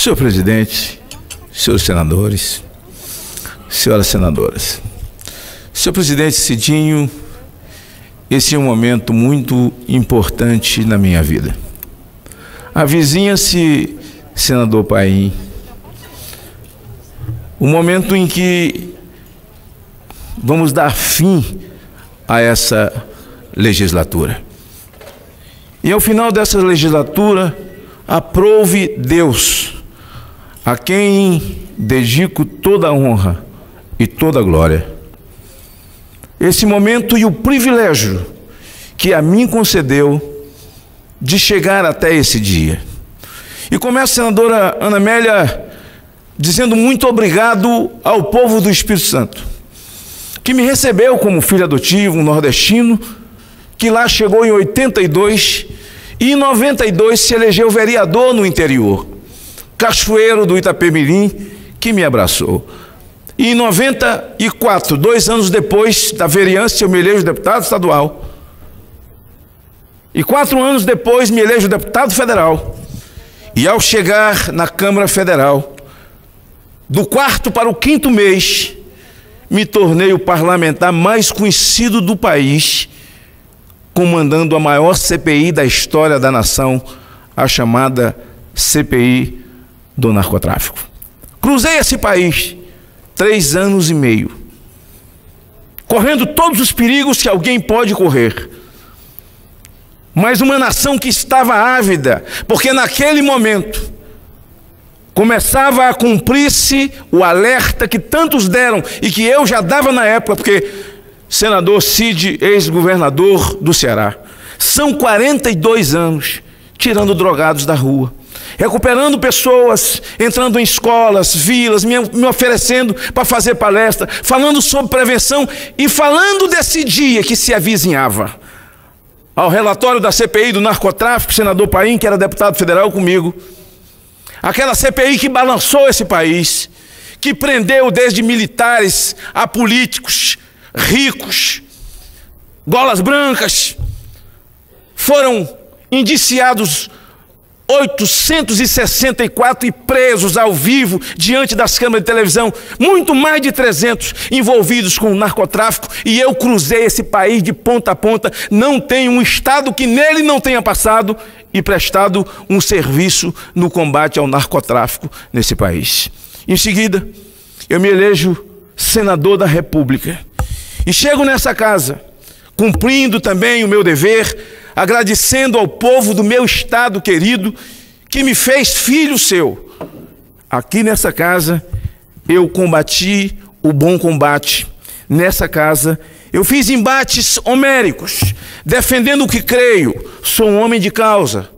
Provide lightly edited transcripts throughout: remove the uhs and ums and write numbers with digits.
Senhor presidente, senhores senadores, senhoras senadoras. Senhor presidente Cidinho, esse é um momento muito importante na minha vida. Avizinha-se, senador Paim, o momento em que vamos dar fim a essa legislatura. E ao final dessa legislatura, aprove Deus, a quem dedico toda a honra e toda a glória. Esse momento e o privilégio que a mim concedeu de chegar até esse dia. E começo, senadora Ana Amélia, dizendo muito obrigado ao povo do Espírito Santo, que me recebeu como filho adotivo, um nordestino, que lá chegou em 82 e em 92 se elegeu vereador no interior, cachoeiro do Itapemirim, que me abraçou. E em 94, 2 anos depois da vereança, eu me elejo deputado estadual. E 4 anos depois me elejo deputado federal. E ao chegar na Câmara Federal, do 4º para o 5º mês, me tornei o parlamentar mais conhecido do país, comandando a maior CPI da história da nação, a chamada CPI do narcotráfico. Cruzei esse país 3 anos e meio, correndo todos os perigos que alguém pode correr. Mas uma nação que estava ávida, porque naquele momento começava a cumprir-se o alerta que tantos deram e que eu já dava na época, porque senador Cid, ex-governador do Ceará, são 42 anos tirando drogados da rua, recuperando pessoas, entrando em escolas, vilas, me oferecendo para fazer palestra, falando sobre prevenção e falando desse dia que se avizinhava. Ao relatório da CPI do narcotráfico, senador Paim, que era deputado federal comigo, aquela CPI que balançou esse país, que prendeu desde militares a políticos, ricos, golas brancas, foram indiciados 864 e presos ao vivo diante das câmeras de televisão, muito mais de 300 envolvidos com o narcotráfico, e eu cruzei esse país de ponta a ponta. Não tem um estado que nele não tenha passado e prestado um serviço no combate ao narcotráfico nesse país. Em seguida, eu me elejo senador da República e chego nessa casa, cumprindo também o meu dever, agradecendo ao povo do meu estado querido, que me fez filho seu. Aqui nessa casa, eu combati o bom combate. Nessa casa, eu fiz embates homéricos, defendendo o que creio. Sou um homem de causa,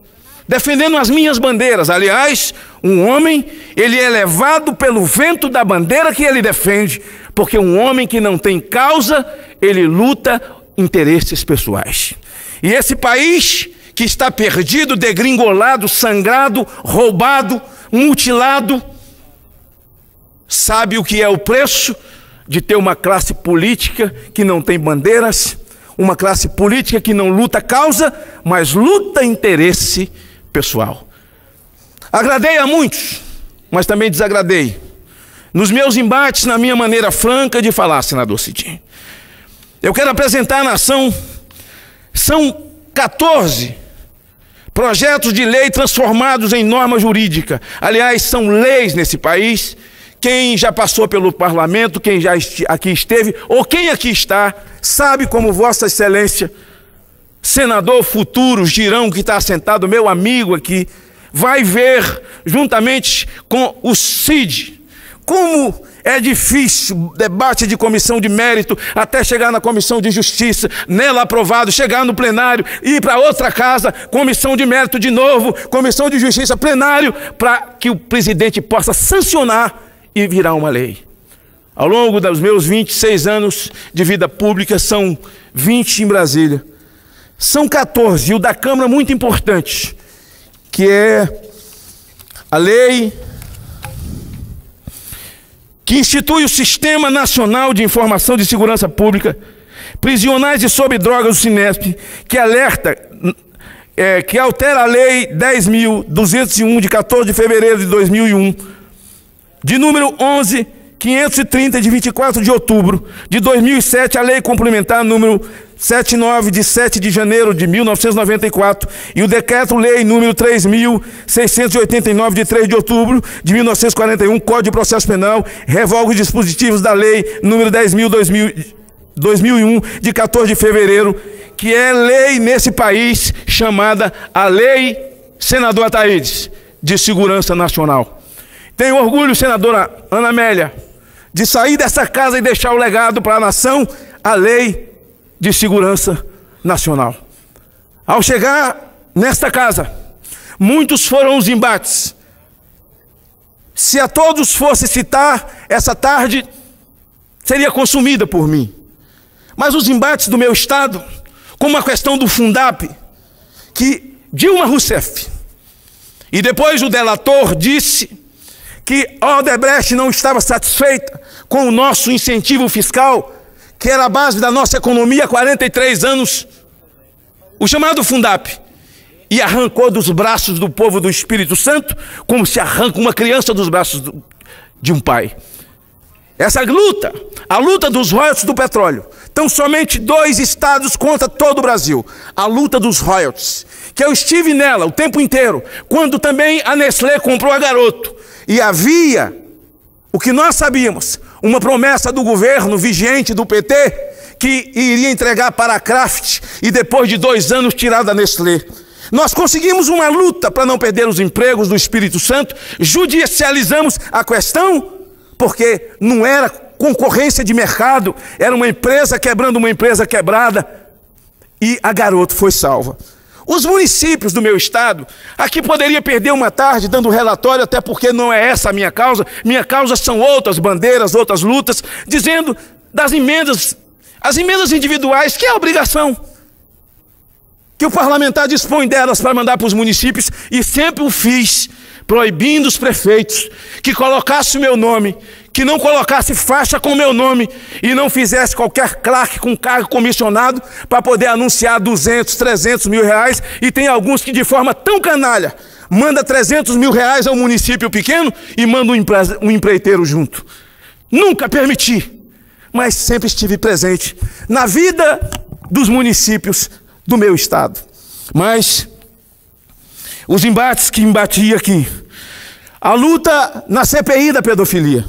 defendendo as minhas bandeiras. Aliás, um homem, ele é levado pelo vento da bandeira que ele defende, porque um homem que não tem causa, ele luta interesses pessoais. E esse país que está perdido, degringolado, sangrado, roubado, mutilado, sabe o que é o preço de ter uma classe política que não tem bandeiras, uma classe política que não luta causa, mas luta interesse pessoal. Agradei a muitos, mas também desagradei. Nos meus embates, na minha maneira franca de falar, senador Cidinho, eu quero apresentar à nação. São 14 projetos de lei transformados em norma jurídica. Aliás, são leis nesse país. Quem já passou pelo parlamento, quem já aqui esteve, ou quem aqui está, sabe como Vossa Excelência, senador futuro Girão, que está sentado, meu amigo aqui, vai ver, juntamente com o Cid, como é difícil debate de comissão de mérito até chegar na comissão de justiça, nela aprovado, chegar no plenário, ir para outra casa, comissão de mérito de novo, comissão de justiça, plenário, para que o presidente possa sancionar e virar uma lei. Ao longo dos meus 26 anos de vida pública, são 20 em Brasília, são 14, e o da Câmara muito importante, que é a lei que institui o Sistema Nacional de Informação de Segurança Pública, prisionais e sob drogas do Sinesp, que alerta que altera a Lei 10.201, de 14 de fevereiro de 2001, de número 11.530, de 24 de outubro de 2007, a Lei Complementar número 79, de 7 de janeiro de 1994, e o Decreto-Lei número 3.689, de 3 de outubro de 1941, Código de Processo Penal, revoga os dispositivos da Lei número 10.2001, de 14 de fevereiro, que é lei nesse país chamada a Lei Senador Ataídes, de Segurança Nacional. Tenho orgulho, senadora Ana Amélia, de sair dessa casa e deixar o legado para a nação, a Lei de Segurança Nacional. Ao chegar nesta casa, muitos foram os embates. Se a todos fosse citar, essa tarde seria consumida por mim. Mas os embates do meu estado, como a questão do Fundap, que Dilma Rousseff, e depois o delator disse que a Odebrecht não estava satisfeita com o nosso incentivo fiscal, que era a base da nossa economia há 43 anos, o chamado Fundap, e arrancou dos braços do povo do Espírito Santo, como se arranca uma criança dos braços de um pai. Essa luta, a luta dos royalties do petróleo, então somente 2 estados contra todo o Brasil. A luta dos royalties, que eu estive nela o tempo inteiro, quando também a Nestlé comprou a Garoto, e havia, o que nós sabíamos, uma promessa do governo vigente do PT, que iria entregar para a Kraft, e depois de 2 anos tirar da Nestlé. Nós conseguimos uma luta para não perder os empregos do Espírito Santo, judicializamos a questão, porque não era concorrência de mercado, era uma empresa quebrando uma empresa quebrada, e a Garoto foi salva. Os municípios do meu estado, aqui poderia perder uma tarde dando relatório, até porque não é essa a minha causa são outras bandeiras, outras lutas, dizendo das emendas, as emendas individuais, que é a obrigação, que o parlamentar dispõe delas para mandar para os municípios, e sempre o fiz, proibindo os prefeitos que colocasse o meu nome, que não colocasse faixa com o meu nome e não fizesse qualquer claque com cargo comissionado para poder anunciar 200, 300 mil reais, e tem alguns que de forma tão canalha, manda 300 mil reais ao município pequeno e manda um empreiteiro junto. Nunca permiti, mas sempre estive presente na vida dos municípios do meu estado. Mas os embates que embati aqui, a luta na CPI da pedofilia.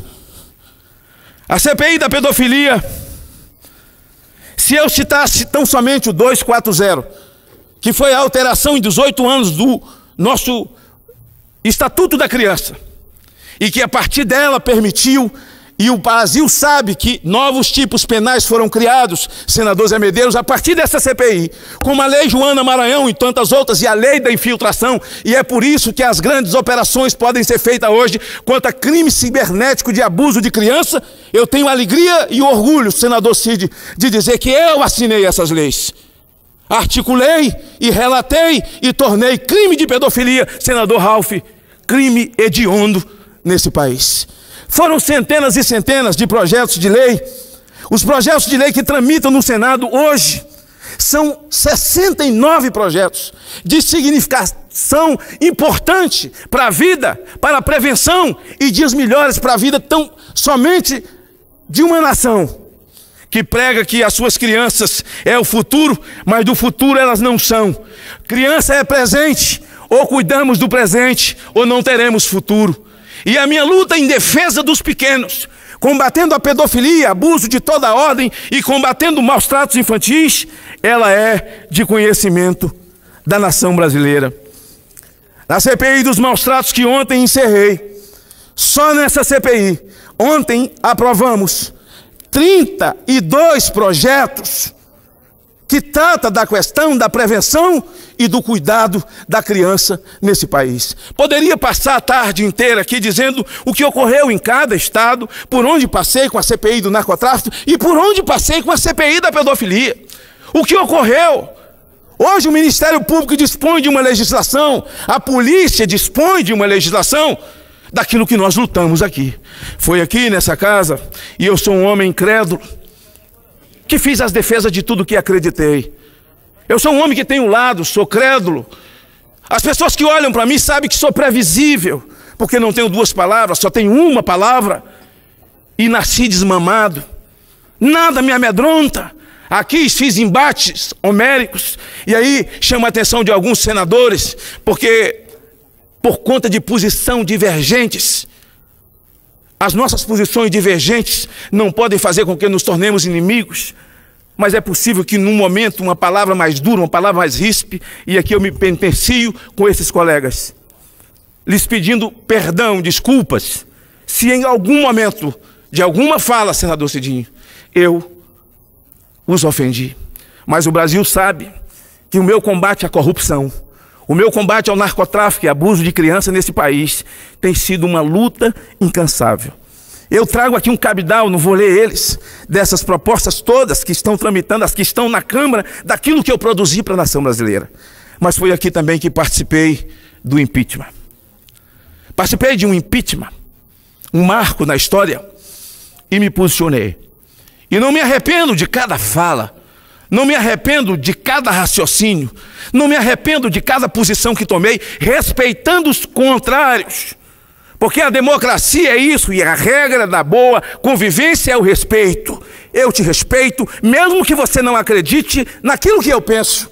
A CPI da pedofilia, se eu citasse tão somente o 240, que foi a alteração em 18 anos do nosso Estatuto da Criança, e que a partir dela permitiu, e o Brasil sabe que novos tipos penais foram criados, senador Zé Medeiros, a partir dessa CPI, como a Lei Joana Maranhão e tantas outras, e a Lei da Infiltração, e é por isso que as grandes operações podem ser feitas hoje contra crime cibernético de abuso de criança. Eu tenho a alegria e o orgulho, senador Cid, de dizer que eu assinei essas leis. Articulei e relatei e tornei crime de pedofilia, senador Ralph, crime hediondo nesse país. Foram centenas e centenas de projetos de lei. Os projetos de lei que tramitam no Senado hoje são 69 projetos de significação importante para a vida, para a prevenção e dias melhores para a vida tão somente de uma nação que prega que as suas crianças é o futuro, mas do futuro elas não são. Criança é presente, ou cuidamos do presente, ou não teremos futuro. E a minha luta em defesa dos pequenos, combatendo a pedofilia, abuso de toda a ordem e combatendo maus tratos infantis, ela é de conhecimento da nação brasileira. Na CPI dos maus tratos que ontem encerrei, só nessa CPI, ontem aprovamos 32 projetos que trata da questão da prevenção e do cuidado da criança nesse país. Poderia passar a tarde inteira aqui dizendo o que ocorreu em cada estado, por onde passei com a CPI do narcotráfico e por onde passei com a CPI da pedofilia. O que ocorreu? Hoje o Ministério Público dispõe de uma legislação, a polícia dispõe de uma legislação daquilo que nós lutamos aqui. Foi aqui nessa casa, e eu sou um homem incrédulo, que fiz as defesas de tudo que acreditei. Eu sou um homem que tem um lado, sou crédulo. As pessoas que olham para mim sabem que sou previsível, porque não tenho duas palavras, só tenho uma palavra. E nasci desmamado. Nada me amedronta. Aqui fiz embates homéricos. E aí chama a atenção de alguns senadores, porque por conta de posição divergentes, as nossas posições divergentes não podem fazer com que nos tornemos inimigos. Mas é possível que num momento uma palavra mais dura, uma palavra mais ríspida, e aqui eu me penitencio com esses colegas, lhes pedindo perdão, desculpas, se em algum momento, de alguma fala, senador Cidinho, eu os ofendi. Mas o Brasil sabe que o meu combate à corrupção, o meu combate ao narcotráfico e abuso de criança nesse país tem sido uma luta incansável. Eu trago aqui um cabidal, não vou ler eles, dessas propostas todas que estão tramitando, as que estão na Câmara, daquilo que eu produzi para a nação brasileira. Mas foi aqui também que participei do impeachment. Participei de um impeachment, um marco na história, e me posicionei. E não me arrependo de cada fala, não me arrependo de cada raciocínio, não me arrependo de cada posição que tomei, respeitando os contrários. Porque a democracia é isso, e a regra da boa convivência é o respeito. Eu te respeito, mesmo que você não acredite naquilo que eu penso.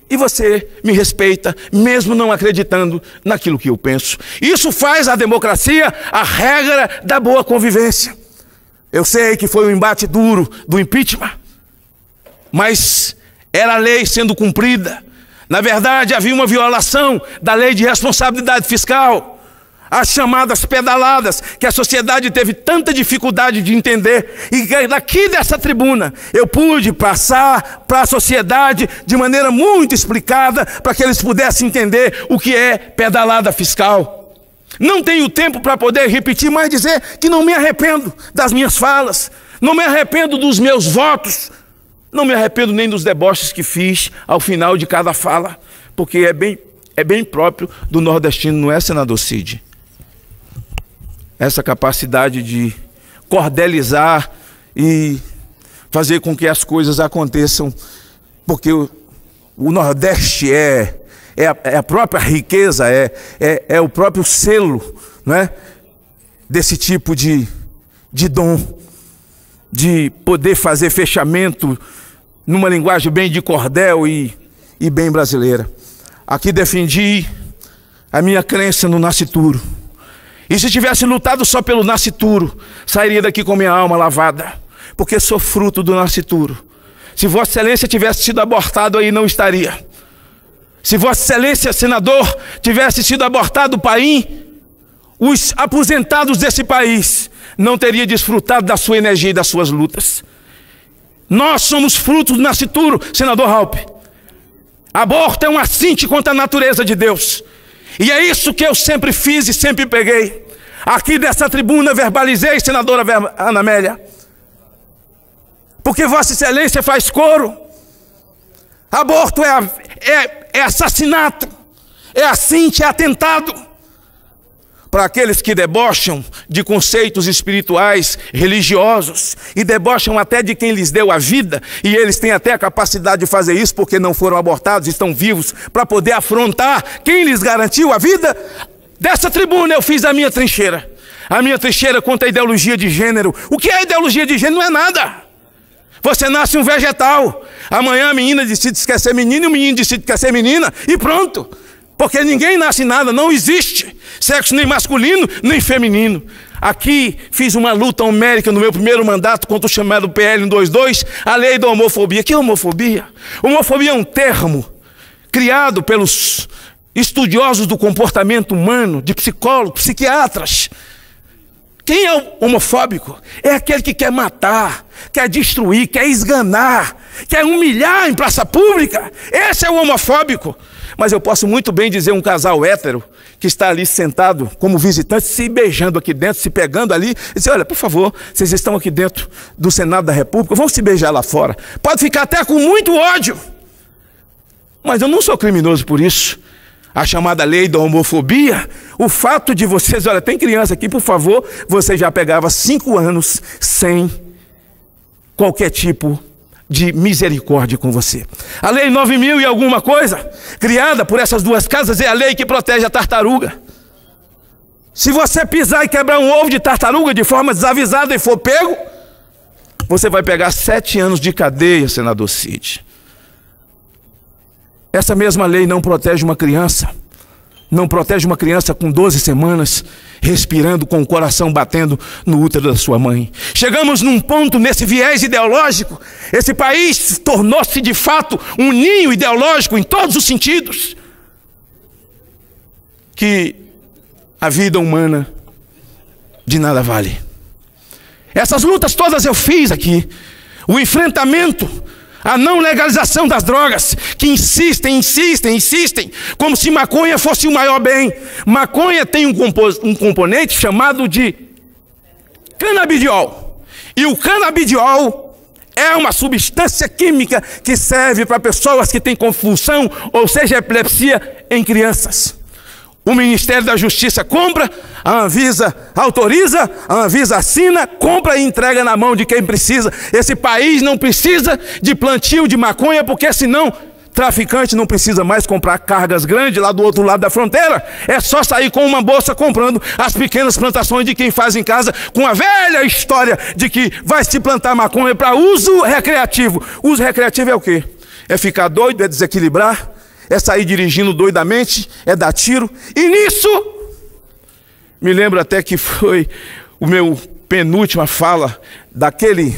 E você me respeita, mesmo não acreditando naquilo que eu penso. Isso faz a democracia a regra da boa convivência. Eu sei que foi um embate duro do impeachment, mas era a lei sendo cumprida. Na verdade, havia uma violação da lei de responsabilidade fiscal. As chamadas pedaladas, que a sociedade teve tanta dificuldade de entender, e daqui dessa tribuna eu pude passar para a sociedade de maneira muito explicada, para que eles pudessem entender o que é pedalada fiscal. Não tenho tempo para poder repetir, mas dizer que não me arrependo das minhas falas, não me arrependo dos meus votos, não me arrependo nem dos deboches que fiz ao final de cada fala, porque é bem próprio do nordestino, não é, senador Cid? Essa capacidade de cordelizar e fazer com que as coisas aconteçam, porque o Nordeste é a própria riqueza, é o próprio selo, né, desse tipo de dom, de poder fazer fechamento numa linguagem bem de cordel e bem brasileira. Aqui defendi a minha crença no nascituro. E se tivesse lutado só pelo nascituro, sairia daqui com minha alma lavada, porque sou fruto do nascituro. Se Vossa Excelência tivesse sido abortado aí, não estaria. Se Vossa Excelência, senador, tivesse sido abortado o país, os aposentados desse país não teriam desfrutado da sua energia e das suas lutas. Nós somos frutos do nascituro, senador Raup. Aborto é um assinte contra a natureza de Deus. E é isso que eu sempre fiz e sempre peguei. Aqui dessa tribuna verbalizei, senadora Ana Amélia. Porque Vossa Excelência faz coro. Aborto é assassinato, é assinte, é atentado. Para aqueles que debocham de conceitos espirituais, religiosos, e debocham até de quem lhes deu a vida, e eles têm até a capacidade de fazer isso porque não foram abortados, estão vivos, para poder afrontar quem lhes garantiu a vida. Dessa tribuna eu fiz a minha trincheira contra a ideologia de gênero. O que é ideologia de gênero? Não é nada. Você nasce um vegetal, amanhã a menina decide que quer ser menino e o menino decide que quer ser menina, e pronto. Porque ninguém nasce nada, não existe sexo nem masculino, nem feminino. Aqui fiz uma luta homérica no meu primeiro mandato contra o chamado PL 122, a lei da homofobia. Que homofobia? Homofobia é um termo criado pelos estudiosos do comportamento humano, de psicólogos, psiquiatras. Quem é o homofóbico? É aquele que quer matar, quer destruir, quer esganar, quer humilhar em praça pública. Esse é o homofóbico. Mas eu posso muito bem dizer um casal hétero que está ali sentado como visitante, se beijando aqui dentro, se pegando ali, e dizer: olha, por favor, vocês estão aqui dentro do Senado da República, vão se beijar lá fora. Pode ficar até com muito ódio, mas eu não sou criminoso por isso. A chamada lei da homofobia, o fato de vocês, olha, tem criança aqui, por favor, você já pegava 5 anos sem qualquer tipo de misericórdia com você. A lei 9.000 e alguma coisa, criada por essas duas casas, é a lei que protege a tartaruga. Se você pisar e quebrar um ovo de tartaruga de forma desavisada e for pego, você vai pegar 7 anos de cadeia, senador Cid. Essa mesma lei não protege uma criança. Não protege uma criança com 12 semanas, respirando com o coração batendo no útero da sua mãe. Chegamos num ponto nesse viés ideológico. Esse país tornou-se de fato um ninho ideológico em todos os sentidos. Que a vida humana de nada vale. Essas lutas todas eu fiz aqui. O enfrentamento, a não legalização das drogas, que insistem, como se maconha fosse o maior bem. Maconha tem um componente chamado de canabidiol. E o canabidiol é uma substância química que serve para pessoas que têm convulsão, ou seja, epilepsia em crianças. O Ministério da Justiça compra, a Anvisa autoriza, a Anvisa assina, compra e entrega na mão de quem precisa. Esse país não precisa de plantio de maconha, porque senão traficante não precisa mais comprar cargas grandes lá do outro lado da fronteira. É só sair com uma bolsa comprando as pequenas plantações de quem faz em casa, com a velha história de que vai se plantar maconha para uso recreativo. Uso recreativo é o quê? É ficar doido, é desequilibrar, é sair dirigindo doidamente, é dar tiro. E nisso, me lembro até que foi o meu penúltima fala daquele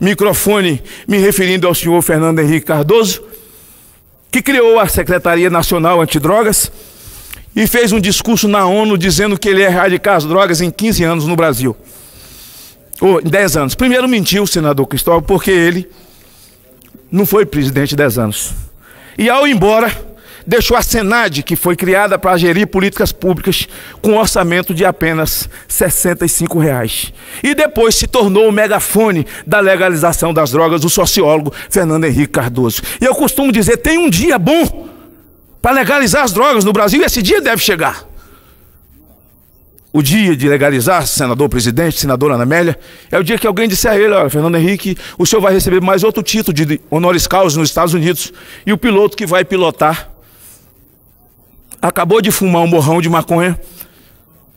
microfone, me referindo ao senhor Fernando Henrique Cardoso, que criou a Secretaria Nacional Antidrogas e fez um discurso na ONU dizendo que ele ia erradicar as drogas em 15 anos no Brasil. Ou em 10 anos. Primeiro mentiu o senador Cristóvão, porque ele não foi presidente 10 anos. E ao ir embora, deixou a Senad, que foi criada para gerir políticas públicas, com um orçamento de apenas R$ 65. E depois se tornou o megafone da legalização das drogas, o sociólogo Fernando Henrique Cardoso. E eu costumo dizer, tem um dia bom para legalizar as drogas no Brasil, e esse dia deve chegar. O dia de legalizar, senador presidente, senadora Ana Amélia, é o dia que alguém disse a ele: olha, Fernando Henrique, o senhor vai receber mais outro título de honoris causa nos Estados Unidos, e o piloto que vai pilotar acabou de fumar um borrão de maconha,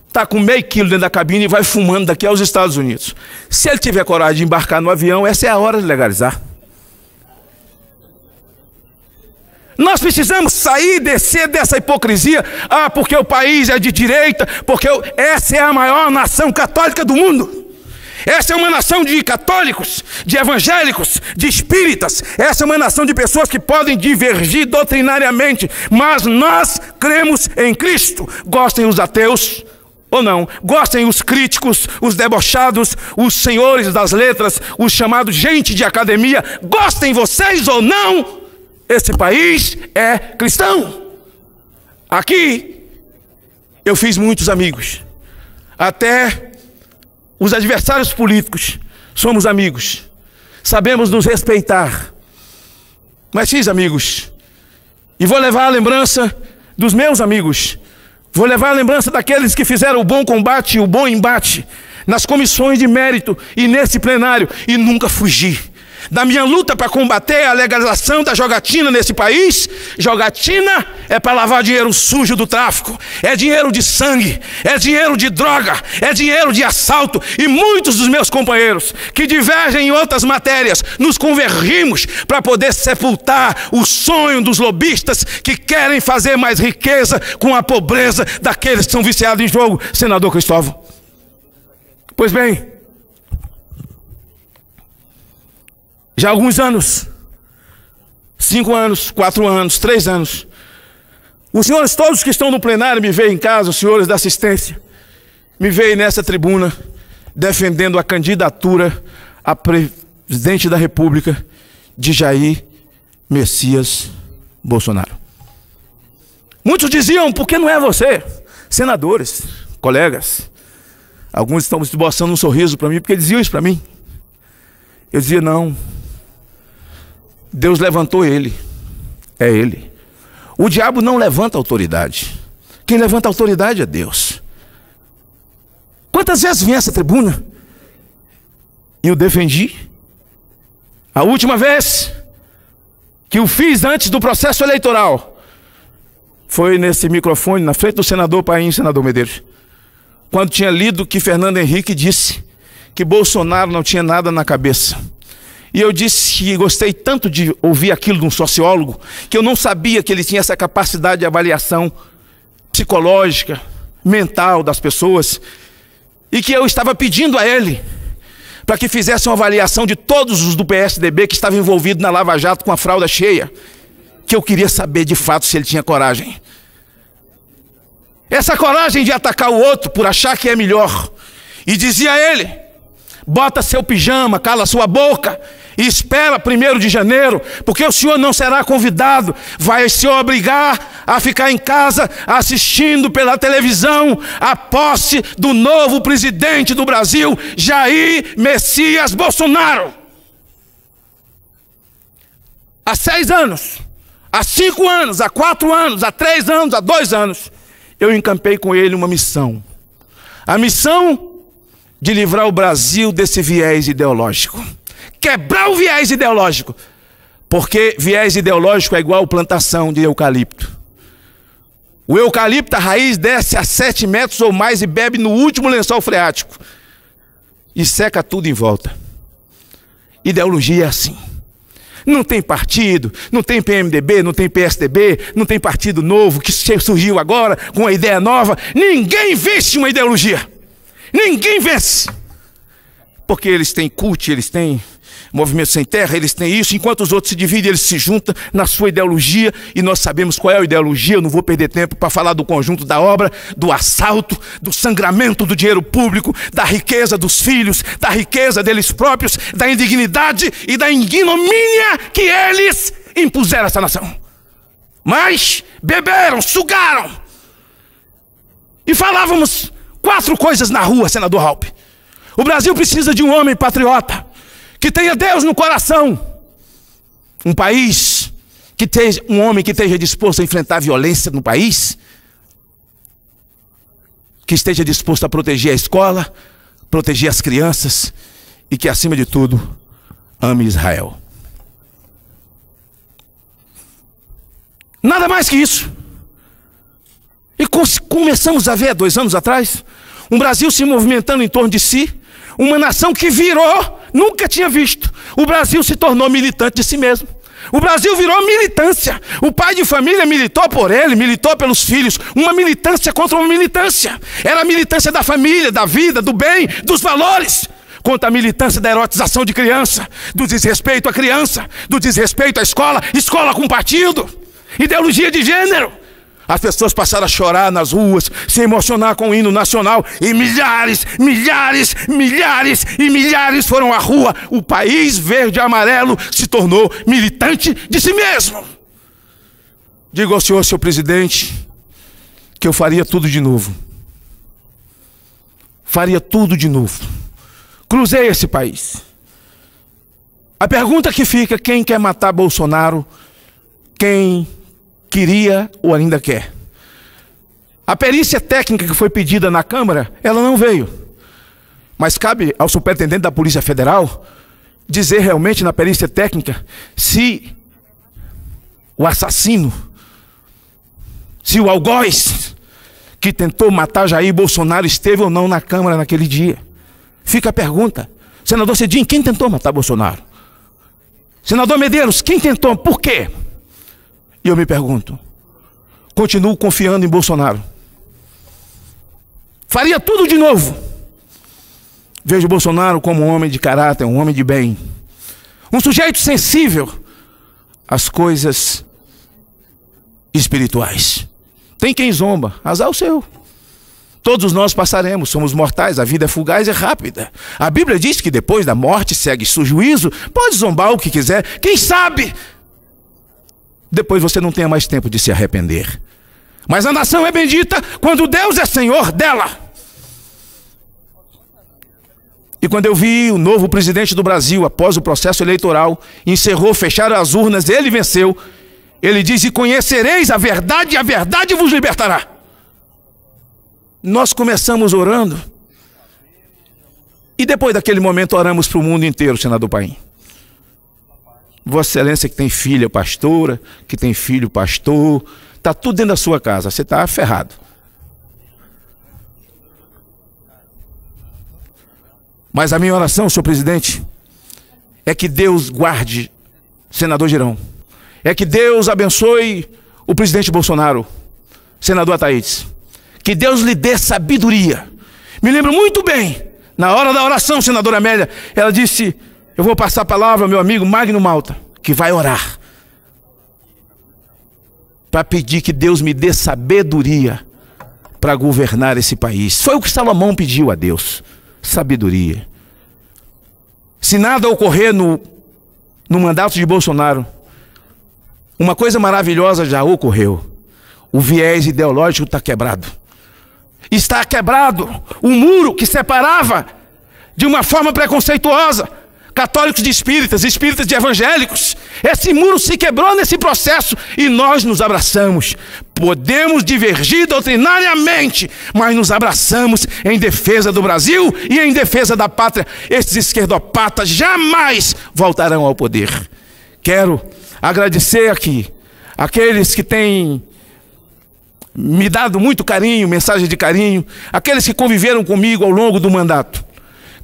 está com meio quilo dentro da cabine e vai fumando daqui aos Estados Unidos. Se ele tiver coragem de embarcar no avião, essa é a hora de legalizar. Nós precisamos sair, descer dessa hipocrisia. Ah, porque o país é de direita, porque essa é a maior nação católica do mundo. Essa é uma nação de católicos, de evangélicos, de espíritas. Essa é uma nação de pessoas que podem divergir doutrinariamente, mas nós cremos em Cristo. Gostem os ateus ou não, gostem os críticos, os debochados, os senhores das letras, os chamados gente de academia, gostem vocês ou não, esse país é cristão. Aqui eu fiz muitos amigos, até os adversários políticos somos amigos, sabemos nos respeitar. Mas fiz amigos, e vou levar a lembrança dos meus amigos, vou levar a lembrança daqueles que fizeram o bom combate e o bom embate nas comissões de mérito e nesse plenário, e nunca fugi da minha luta para combater a legalização da jogatina nesse país. Jogatina é para lavar dinheiro sujo do tráfico, é dinheiro de sangue, é dinheiro de droga, é dinheiro de assalto. E muitos dos meus companheiros que divergem em outras matérias, nos convergimos para poder sepultar o sonho dos lobistas que querem fazer mais riqueza com a pobreza daqueles que são viciados em jogo, senador Cristóvão. Pois bem, já há alguns anos, 5 anos, 4 anos, 3 anos, os senhores todos que estão no plenário me veem em casa, os senhores da assistência, me veem nessa tribuna defendendo a candidatura a presidente da República de Jair Messias Bolsonaro. Muitos diziam: por que não é você? Senadores, colegas, alguns estão esboçando um sorriso para mim, porque diziam isso para mim. Eu dizia: não, Deus levantou ele, é ele. O diabo não levanta autoridade, quem levanta autoridade é Deus. Quantas vezes vim a essa tribuna e o defendi? A última vez que o fiz antes do processo eleitoral foi nesse microfone, na frente do senador Paim e senador Medeiros, quando tinha lido que Fernando Henrique disse que Bolsonaro não tinha nada na cabeça. E eu disse que gostei tanto de ouvir aquilo de um sociólogo, que eu não sabia que ele tinha essa capacidade de avaliação psicológica, mental das pessoas, e que eu estava pedindo a ele para que fizesse uma avaliação de todos os do PSDB que estavam envolvidos na Lava Jato com a fralda cheia, que eu queria saber de fato se ele tinha coragem. Essa coragem de atacar o outro por achar que é melhor. E dizia a ele: bota seu pijama, cala sua boca e espera 1º de janeiro, porque o senhor não será convidado, vai se obrigar a ficar em casa assistindo pela televisão a posse do novo presidente do Brasil, Jair Messias Bolsonaro. Há 6 anos, há 5 anos, há 4 anos, há 3 anos, há 2 anos, eu encampei com ele uma missão. A missão de livrar o Brasil desse viés ideológico. Quebrar o viés ideológico. Porque viés ideológico é igual plantação de eucalipto. O eucalipto, a raiz desce a 7 metros ou mais e bebe no último lençol freático. E seca tudo em volta. Ideologia é assim. Não tem partido, não tem PMDB, não tem PSDB, não tem partido novo que surgiu agora com uma ideia nova. Ninguém vence uma ideologia. Ninguém vence. Porque eles têm CUT, eles têm Movimento Sem Terra, eles têm isso. Enquanto os outros se dividem, eles se juntam na sua ideologia. E nós sabemos qual é a ideologia. Eu não vou perder tempo para falar do conjunto da obra, do assalto, do sangramento do dinheiro público, da riqueza dos filhos, da riqueza deles próprios, da indignidade e da ignomínia que eles impuseram a essa nação. Mas beberam, sugaram. E falávamos 4 coisas na rua, senador Raupp. O Brasil precisa de um homem patriota, que tenha Deus no coração. Um país que tenha um homem que esteja disposto a enfrentar a violência no país, que esteja disposto a proteger a escola, proteger as crianças e que, acima de tudo, ame Israel. Nada mais que isso. E começamos a ver, há 2 anos atrás, um Brasil se movimentando em torno de si, uma nação que virou, nunca tinha visto. O Brasil se tornou militante de si mesmo. O Brasil virou militância. O pai de família militou por ele, militou pelos filhos. Uma militância contra uma militância. Era a militância da família, da vida, do bem, dos valores. Contra a militância da erotização de criança, do desrespeito à criança, do desrespeito à escola, escola com partido, ideologia de gênero. As pessoas passaram a chorar nas ruas, se emocionar com o hino nacional, e milhares, milhares, milhares e milhares foram à rua. O país verde e amarelo se tornou militante de si mesmo. Digo ao senhor, senhor presidente, que eu faria tudo de novo. Faria tudo de novo. Cruzei esse país. A pergunta que fica: quem quer matar Bolsonaro? Quem queria ou ainda quer? A perícia técnica que foi pedida na Câmara, ela não veio. Mas cabe ao superintendente da Polícia Federal dizer realmente na perícia técnica se o assassino, se o algoz que tentou matar Jair Bolsonaro esteve ou não na Câmara naquele dia. Fica a pergunta. Senador Cidinho, quem tentou matar Bolsonaro? Senador Medeiros, quem tentou? Por quê? E eu me pergunto, continuo confiando em Bolsonaro. Faria tudo de novo. Vejo Bolsonaro como um homem de caráter, um homem de bem. Um sujeito sensível às coisas espirituais. Tem quem zomba, azar o seu. Todos nós passaremos, somos mortais, a vida é fugaz e rápida. A Bíblia diz que depois da morte segue-se o juízo. Pode zombar o que quiser, quem sabe depois você não tenha mais tempo de se arrepender. Mas a nação é bendita quando Deus é Senhor dela. E quando eu vi o novo presidente do Brasil, após o processo eleitoral, encerrou, fecharam as urnas, ele venceu. Ele diz: e conhecereis a verdade vos libertará. Nós começamos orando. E depois daquele momento oramos para o mundo inteiro, senador Paim. Vossa Excelência que tem filha pastora, que tem filho pastor, está tudo dentro da sua casa, você está ferrado. Mas a minha oração, senhor presidente, é que Deus guarde senador Girão. É que Deus abençoe o presidente Bolsonaro, senador Ataídes. Que Deus lhe dê sabedoria. Me lembro muito bem, na hora da oração, senadora Amélia, ela disse: eu vou passar a palavra ao meu amigo Magno Malta, que vai orar, para pedir que Deus me dê sabedoria para governar esse país. Foi o que Salomão pediu a Deus, sabedoria. Se nada ocorrer no mandato de Bolsonaro, uma coisa maravilhosa já ocorreu. O viés ideológico está quebrado. Está quebrado o muro que separava de uma forma preconceituosa católicos de espíritas, espíritas de evangélicos. Esse muro se quebrou nesse processo e nós nos abraçamos. Podemos divergir doutrinariamente, mas nos abraçamos em defesa do Brasil e em defesa da pátria. Esses esquerdopatas jamais voltarão ao poder. Quero agradecer aqui aqueles que têm me dado muito carinho, mensagem de carinho, aqueles que conviveram comigo ao longo do mandato.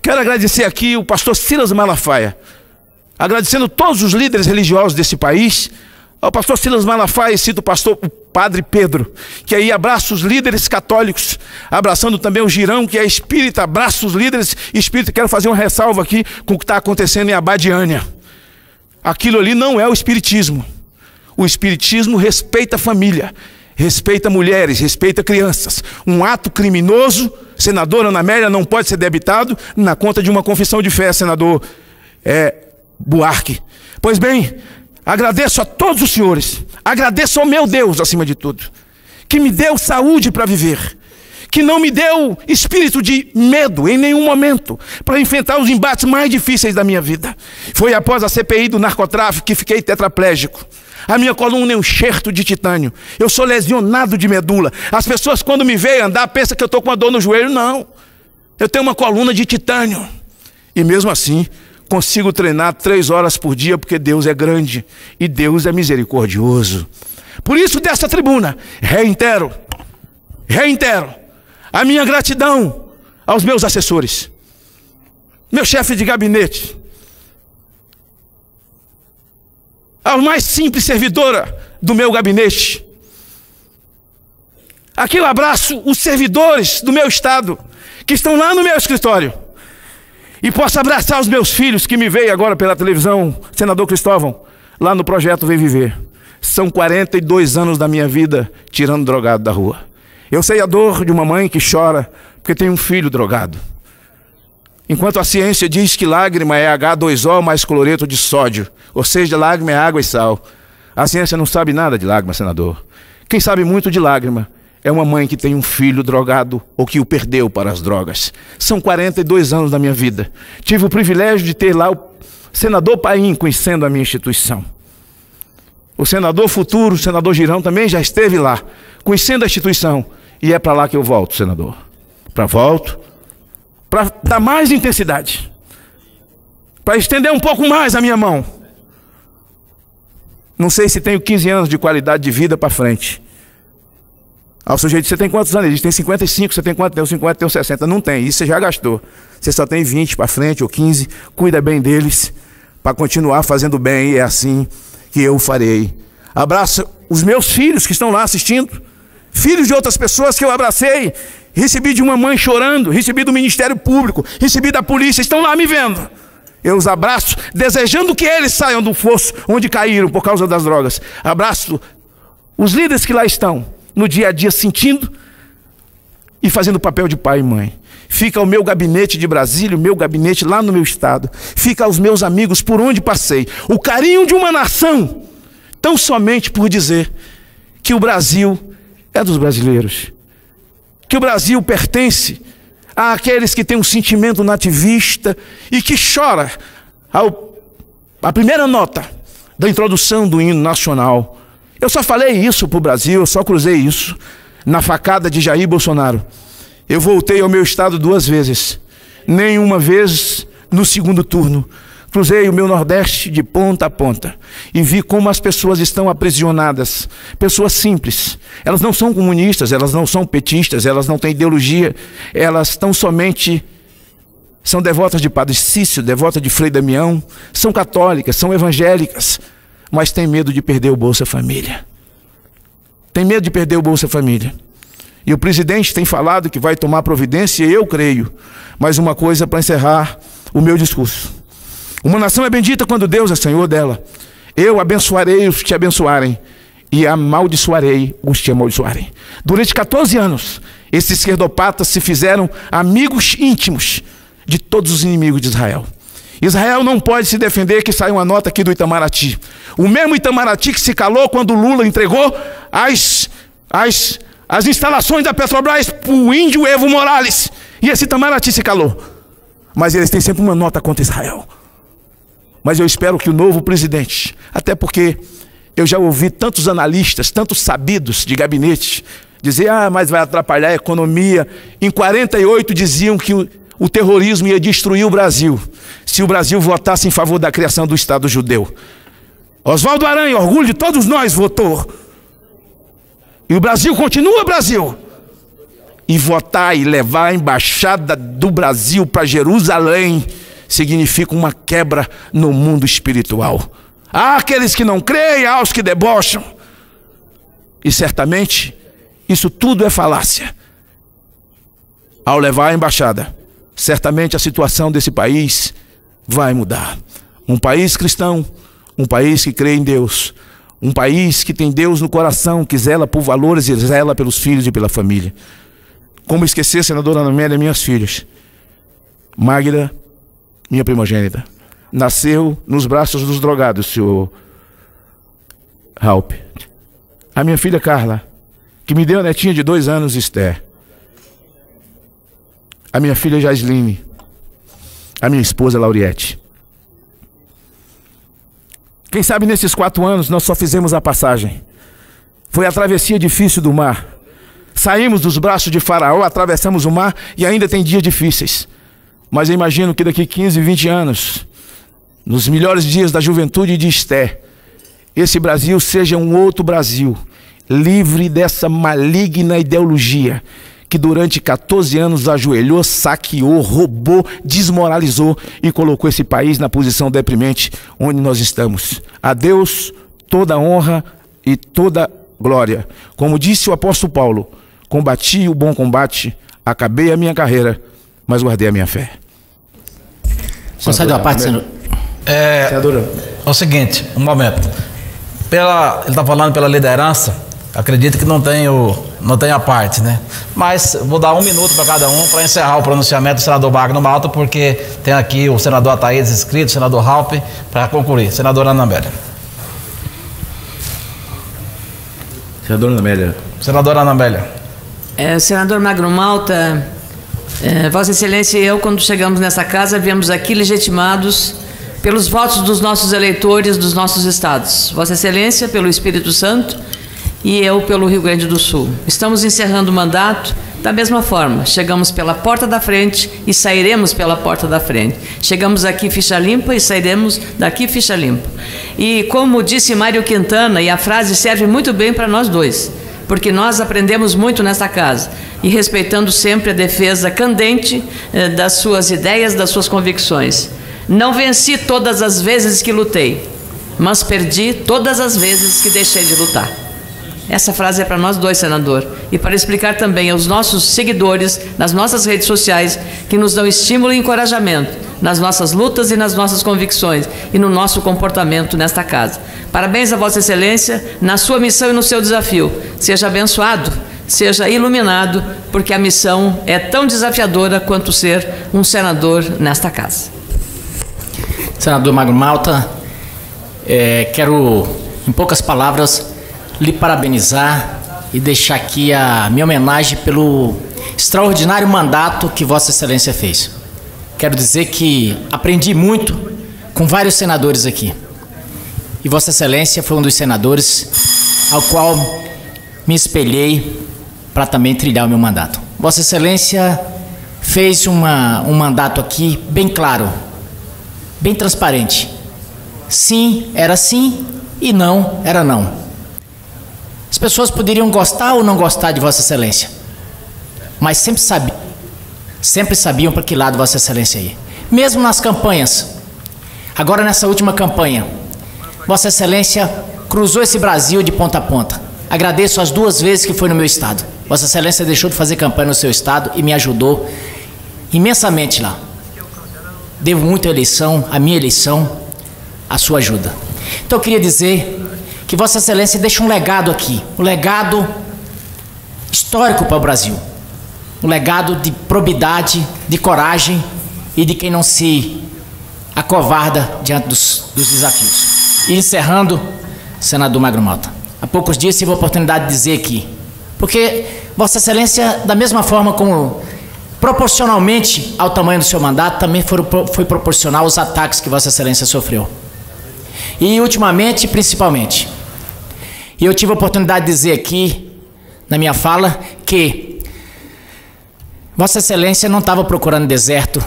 Quero agradecer aqui o pastor Silas Malafaia, agradecendo todos os líderes religiosos desse país. Ao pastor Silas Malafaia, cito o padre Pedro, que aí abraça os líderes católicos, abraçando também o Girão, que é espírita, abraça os líderes espíritas. Quero fazer uma ressalva aqui com o que está acontecendo em Abadiânia. Aquilo ali não é o espiritismo. O espiritismo respeita a família, respeita mulheres, respeita crianças. Um ato criminoso, senadora Ana Amélia, não pode ser debitado na conta de uma confissão de fé, senador Buarque. Pois bem, agradeço a todos os senhores, agradeço ao meu Deus acima de tudo, que me deu saúde para viver, que não me deu espírito de medo em nenhum momento para enfrentar os embates mais difíceis da minha vida. Foi após a CPI do narcotráfico que fiquei tetraplégico. A minha coluna é um enxerto de titânio. Eu sou lesionado de medula. As pessoas quando me veem andar pensam que eu estou com uma dor no joelho. Não. Eu tenho uma coluna de titânio. E mesmo assim, consigo treinar 3 horas por dia, porque Deus é grande e Deus é misericordioso. Por isso, dessa tribuna, reitero a minha gratidão aos meus assessores, meu chefe de gabinete, a mais simples servidora do meu gabinete. Aqui eu abraço os servidores do meu estado, que estão lá no meu escritório. E posso abraçar os meus filhos, que me veem agora pela televisão, senador Cristóvão, lá no projeto Vem Viver. São 42 anos da minha vida tirando drogado da rua. Eu sei a dor de uma mãe que chora porque tem um filho drogado. Enquanto a ciência diz que lágrima é H2O mais cloreto de sódio, ou seja, lágrima é água e sal. A ciência não sabe nada de lágrima, senador. Quem sabe muito de lágrima é uma mãe que tem um filho drogado ou que o perdeu para as drogas. São 42 anos da minha vida. Tive o privilégio de ter lá o senador Paim conhecendo a minha instituição. O senador futuro, o senador Girão, também já esteve lá, conhecendo a instituição. E é para lá que eu volto, senador. Para dar mais intensidade, para estender um pouco mais a minha mão. Não sei se tenho 15 anos de qualidade de vida para frente. Ao sujeito, você tem quantos anos? Ele diz, tem 55, você tem quanto? Tenho 50, tenho 60. Não tem, isso você já gastou. Você só tem 20 para frente ou 15. Cuida bem deles para continuar fazendo bem, e é assim que eu farei. Abraço os meus filhos que estão lá assistindo, filhos de outras pessoas que eu abracei. Recebi de uma mãe chorando, recebi do Ministério Público, recebi da polícia, estão lá me vendo. Eu os abraço, desejando que eles saiam do fosso onde caíram por causa das drogas. Abraço os líderes que lá estão, no dia a dia, sentindo e fazendo o papel de pai e mãe. Fica o meu gabinete de Brasília, o meu gabinete lá no meu estado. Fica aos meus amigos por onde passei. O carinho de uma nação, tão somente por dizer que o Brasil é dos brasileiros. Que o Brasil pertence àqueles que têm um sentimento nativista e que chora a primeira nota da introdução do hino nacional. Eu só falei isso para o Brasil, eu só cruzei isso na facada de Jair Bolsonaro. Eu voltei ao meu estado 2 vezes. Nenhuma vez no segundo turno Cruzei o meu Nordeste de ponta a ponta e vi como as pessoas estão aprisionadas. Pessoas simples. Elas não são comunistas, elas não são petistas, elas não têm ideologia. Elas são devotas de Padre Cícero, devotas de Frei Damião, são católicas, são evangélicas, mas têm medo de perder o Bolsa Família. Tem medo de perder o Bolsa Família. E o presidente tem falado que vai tomar providência, e eu creio. Mas uma coisa para encerrar o meu discurso. Uma nação é bendita quando Deus é Senhor dela. Eu abençoarei os que te abençoarem e amaldiçoarei os que te amaldiçoarem. Durante 14 anos, esses esquerdopatas se fizeram amigos íntimos de todos os inimigos de Israel. Israel não pode se defender, que sai uma nota aqui do Itamaraty. O mesmo Itamaraty que se calou quando Lula entregou as instalações da Petrobras para o índio Evo Morales. E esse Itamaraty se calou. Mas eles têm sempre uma nota contra Israel. Mas eu espero que o novo presidente, até porque eu já ouvi tantos analistas, tantos sabidos de gabinete, dizer, mas vai atrapalhar a economia. Em 48 diziam que o terrorismo ia destruir o Brasil, se o Brasil votasse em favor da criação do Estado judeu. Oswaldo Aranha, orgulho de todos nós, votou. E o Brasil continua Brasil. E votar e levar a embaixada do Brasil para Jerusalém significa uma quebra no mundo espiritual. Há aqueles que não creem, há os que debocham. E certamente isso tudo é falácia. Ao levar a embaixada, certamente a situação desse país vai mudar. Um país cristão, um país que crê em Deus, um país que tem Deus no coração, que zela por valores e zela pelos filhos e pela família. Como esquecer, senadora Ana Amélia, minhas filhas? Magda, minha primogênita, nasceu nos braços dos drogados, senhor Raup. A minha filha Carla, que me deu a netinha de 2 anos, Esther. A minha filha Jasline. A minha esposa Lauriette. Quem sabe nesses 4 anos nós só fizemos a passagem. Foi a travessia difícil do mar. Saímos dos braços de Faraó, atravessamos o mar e ainda tem dias difíceis. Mas eu imagino que daqui 15, 20 anos, nos melhores dias da juventude de Esther, esse Brasil seja um outro Brasil, livre dessa maligna ideologia que durante 14 anos ajoelhou, saqueou, roubou, desmoralizou e colocou esse país na posição deprimente onde nós estamos. A Deus toda honra e toda glória. Como disse o apóstolo Paulo, combati o bom combate, acabei a minha carreira, mas guardei a minha fé. Concede uma parte, senador. É o seguinte, um momento. Ele está falando pela liderança, acredito que não tem a parte, né? Mas vou dar 1 minuto para cada um para encerrar o pronunciamento do senador Magno Malta, porque tem aqui o senador Ataídes inscrito, o senador Raup, para concluir. Senadora Ana Amélia. Senadora Ana Amélia. Senadora Ana Amélia. Senador Magno Malta, Vossa Excelência e eu, quando chegamos nessa casa, viemos aqui legitimados pelos votos dos nossos eleitores dos nossos estados. Vossa Excelência pelo Espírito Santo e eu pelo Rio Grande do Sul. Estamos encerrando o mandato da mesma forma. Chegamos pela porta da frente e sairemos pela porta da frente. Chegamos aqui ficha limpa e sairemos daqui ficha limpa. E como disse Mário Quintana, e a frase serve muito bem para nós dois, porque nós aprendemos muito nesta casa, e respeitando sempre a defesa candente das suas ideias, das suas convicções. Não venci todas as vezes que lutei, mas perdi todas as vezes que deixei de lutar. Essa frase é para nós dois, senador, e para explicar também aos nossos seguidores nas nossas redes sociais, que nos dão estímulo e encorajamento nas nossas lutas e nas nossas convicções e no nosso comportamento nesta casa. Parabéns a Vossa Excelência na sua missão e no seu desafio. Seja abençoado, seja iluminado, porque a missão é tão desafiadora quanto ser um senador nesta casa. Senador Magno Malta, quero, em poucas palavras, lhe parabenizar e deixar aqui a minha homenagem pelo extraordinário mandato que Vossa Excelência fez. Quero dizer que aprendi muito com vários senadores aqui. E Vossa Excelência foi um dos senadores ao qual me espelhei para também trilhar o meu mandato. Vossa Excelência fez um mandato aqui bem claro. bem transparente. Sim era sim e não era não. As pessoas poderiam gostar ou não gostar de Vossa Excelência, mas sempre sabiam para que lado Vossa Excelência ia. Mesmo nas campanhas, agora nessa última campanha, Vossa Excelência cruzou esse Brasil de ponta a ponta. Agradeço as 2 vezes que foi no meu estado. Vossa Excelência deixou de fazer campanha no seu estado e me ajudou imensamente lá. Devo muito à minha eleição, à sua ajuda. Então eu queria dizer que Vossa Excelência deixa um legado aqui, um legado histórico para o Brasil. Um legado de probidade, de coragem e de quem não se acovarda diante dos desafios. E encerrando, senador Magno Malta, há poucos dias tive a oportunidade de dizer aqui, porque Vossa Excelência, da mesma forma como proporcionalmente ao tamanho do seu mandato, também foi proporcional aos ataques que Vossa Excelência sofreu. E ultimamente, principalmente. E eu tive a oportunidade de dizer aqui, na minha fala, que Vossa Excelência não estava procurando deserto,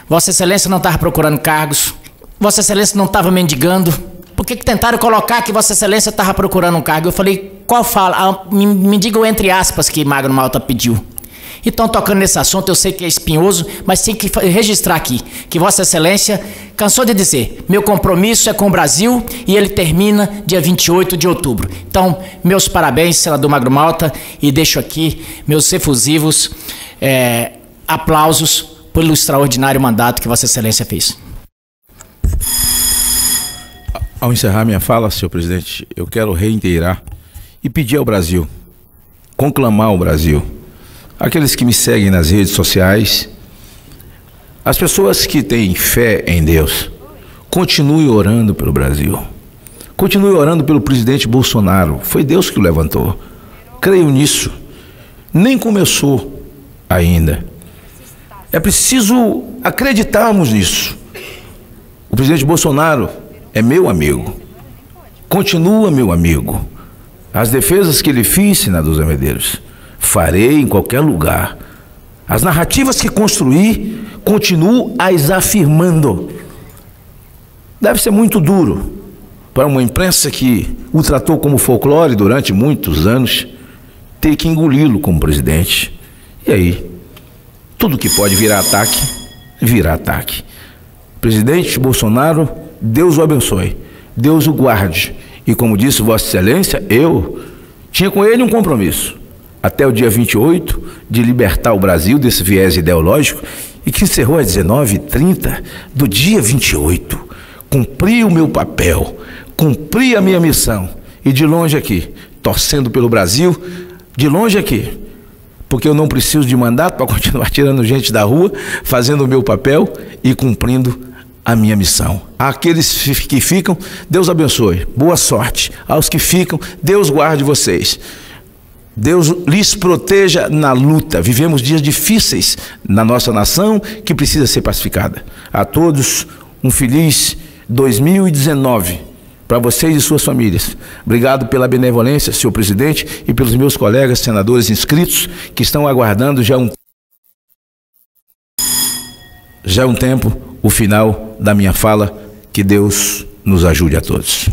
Vossa Excelência não estava procurando cargos, Vossa Excelência não estava mendigando. Por que tentaram colocar que Vossa Excelência estava procurando um cargo? Eu falei, qual fala? Me diga o entre aspas que Magno Malta pediu. Então, tocando nesse assunto, eu sei que é espinhoso, mas tem que registrar aqui, que Vossa Excelência cansou de dizer, meu compromisso é com o Brasil e ele termina dia 28 de outubro. Então, meus parabéns, senador Magno Malta, e deixo aqui meus efusivos aplausos pelo extraordinário mandato que Vossa Excelência fez. Ao encerrar minha fala, senhor presidente, eu quero reiterar e pedir ao Brasil, conclamar ao Brasil, aqueles que me seguem nas redes sociais, as pessoas que têm fé em Deus, continue orando pelo Brasil. Continue orando pelo presidente Bolsonaro. Foi Deus que o levantou. Creio nisso. Nem começou ainda. É preciso acreditarmos nisso. O presidente Bolsonaro é meu amigo. Continua meu amigo. As defesas que ele fez, senador Zé Medeiros, farei em qualquer lugar. As narrativas que construí, continuo as afirmando. Deve ser muito duro para uma imprensa que o tratou como folclore durante muitos anos, ter que engoli-lo como presidente. E aí, tudo que pode virar ataque, virá ataque. Presidente Bolsonaro, Deus o abençoe, Deus o guarde. E como disse Vossa Excelência, eu tinha com ele um compromisso, até o dia 28, de libertar o Brasil desse viés ideológico, e que encerrou às 19h30 do dia 28. Cumpri o meu papel, cumpri a minha missão, e de longe aqui, torcendo pelo Brasil, de longe aqui, porque eu não preciso de mandato para continuar tirando gente da rua, fazendo o meu papel e cumprindo a minha missão. Àqueles que ficam, Deus abençoe, boa sorte. Aos que ficam, Deus guarde vocês. Deus lhes proteja na luta. Vivemos dias difíceis na nossa nação que precisa ser pacificada. A todos, um feliz 2019 para vocês e suas famílias. Obrigado pela benevolência, senhor presidente, e pelos meus colegas senadores inscritos que estão aguardando já um tempo o final da minha fala. Que Deus nos ajude a todos.